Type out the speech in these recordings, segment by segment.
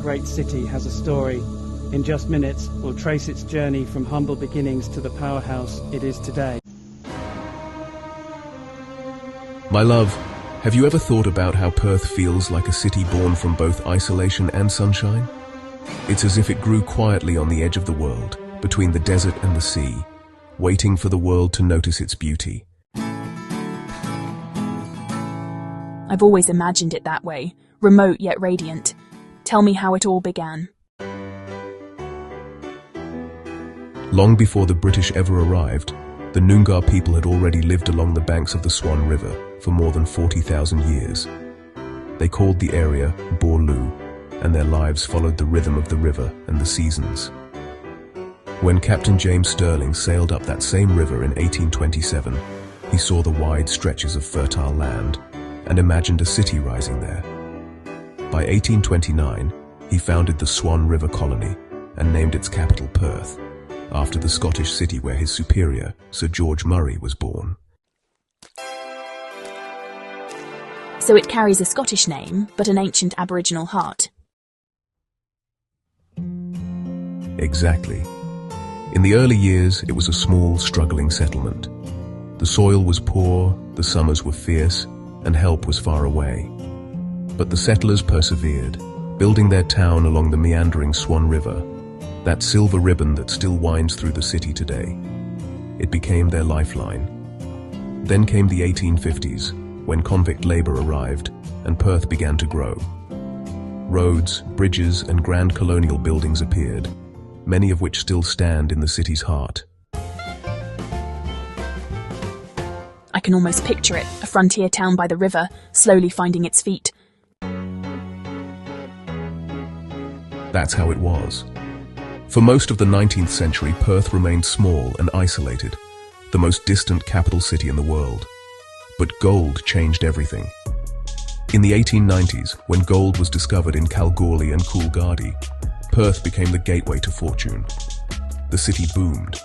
great city has a story. In just minutes, we'll trace its journey from humble beginnings to the powerhouse it is today. My love, have you ever thought about how Perth feels like a city born from both isolation and sunshine? It's as if it grew quietly on the edge of the world, between the desert and the sea, waiting for the world to notice its beauty. I've always imagined it that way, remote yet radiant. Tell me how it all began. Long before the British ever arrived, the Noongar people had already lived along the banks of the Swan River for more than 40,000 years. They called the area Borlu, and their lives followed the rhythm of the river and the seasons. When Captain James Stirling sailed up that same river in 1827, he saw the wide stretches of fertile land and imagined a city rising there. By 1829, he founded the Swan River Colony and named its capital Perth, after the Scottish city where his superior, Sir George Murray, was born. So it carries a Scottish name, but an ancient Aboriginal heart. Exactly. In the early years, it was a small, struggling settlement. The soil was poor, the summers were fierce, and help was far away. But the settlers persevered, building their town along the meandering Swan River, that silver ribbon that still winds through the city today. It became their lifeline. Then came the 1850s, when convict labor arrived and Perth began to grow. Roads, bridges, and grand colonial buildings appeared, many of which still stand in the city's heart. I can almost picture it, a frontier town by the river, slowly finding its feet. That's how it was. For most of the 19th century, Perth remained small and isolated, the most distant capital city in the world. But gold changed everything. In the 1890s, when gold was discovered in Kalgoorlie and Coolgardie, Perth became the gateway to fortune. The city boomed.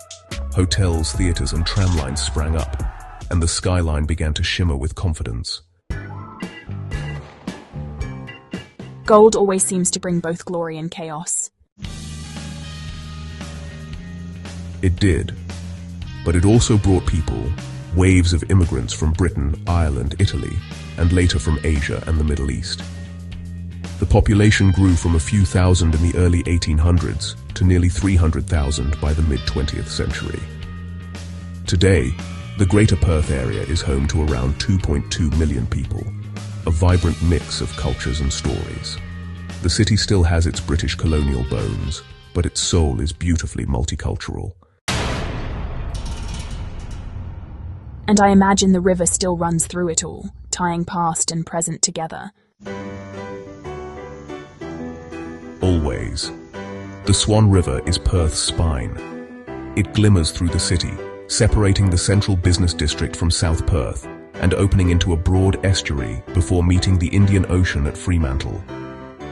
Hotels, theatres, and tramlines sprang up, and the skyline began to shimmer with confidence. Gold always seems to bring both glory and chaos. It did, but it also brought people, waves of immigrants from Britain, Ireland, Italy, and later from Asia and the Middle East. The population grew from a few thousand in the early 1800s to nearly 300,000 by the mid-20th century. Today, the Greater Perth area is home to around 2.2 million people, a vibrant mix of cultures and stories. The city still has its British colonial bones, but its soul is beautifully multicultural. And I imagine the river still runs through it all, tying past and present together. Always. The Swan River is Perth's spine. It glimmers through the city, separating the central business district from South Perth and opening into a broad estuary before meeting the Indian Ocean at Fremantle.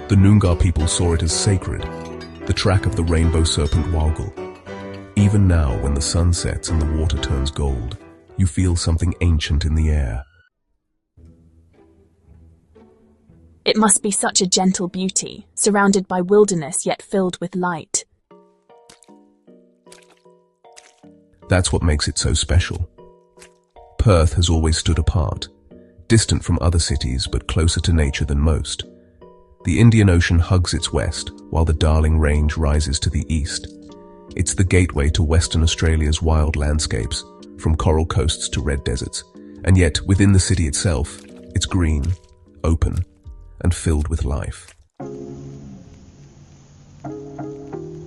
The Noongar people saw it as sacred, the track of the rainbow serpent Waugal. Even now, when the sun sets and the water turns gold, you feel something ancient in the air. It must be such a gentle beauty, surrounded by wilderness yet filled with light. That's what makes it so special. Perth has always stood apart, distant from other cities but closer to nature than most. The Indian Ocean hugs its west, while the Darling Range rises to the east. It's the gateway to Western Australia's wild landscapes, from coral coasts to red deserts, and yet within the city itself, it's green, open, and filled with life.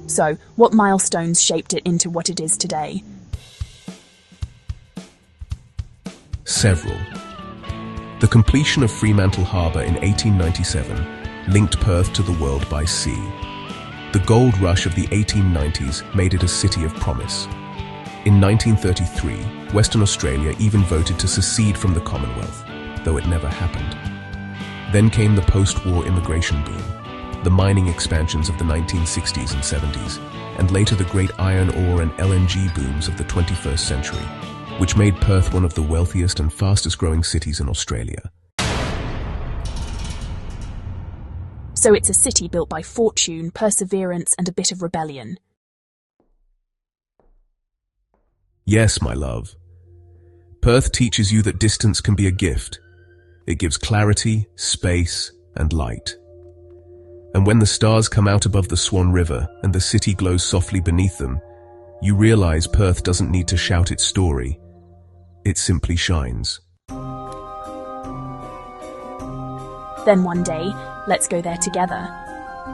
So, what milestones shaped it into what it is today? Several. The completion of Fremantle Harbour in 1897 linked Perth to the world by sea. The gold rush of the 1890s made it a city of promise. In 1933, Western Australia even voted to secede from the Commonwealth, though it never happened. Then came the post-war immigration boom, the mining expansions of the 1960s and 70s, and later the great iron ore and LNG booms of the 21st century, which made Perth one of the wealthiest and fastest-growing cities in Australia. So it's a city built by fortune, perseverance, and a bit of rebellion. Yes, my love. Perth teaches you that distance can be a gift. It gives clarity, space, and light. And when the stars come out above the Swan River and the city glows softly beneath them, you realize Perth doesn't need to shout its story. It simply shines. Then one day, let's go there together.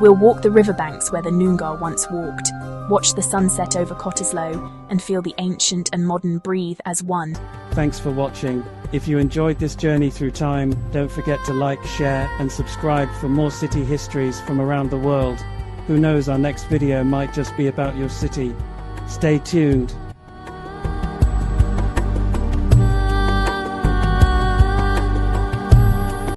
We'll walk the riverbanks where the Noongar once walked, watch the sunset over Cottesloe, and feel the ancient and modern breathe as one. Thanks for watching. If you enjoyed this journey through time, don't forget to like, share, and subscribe for more city histories from around the world. Who knows, our next video might just be about your city. Stay tuned.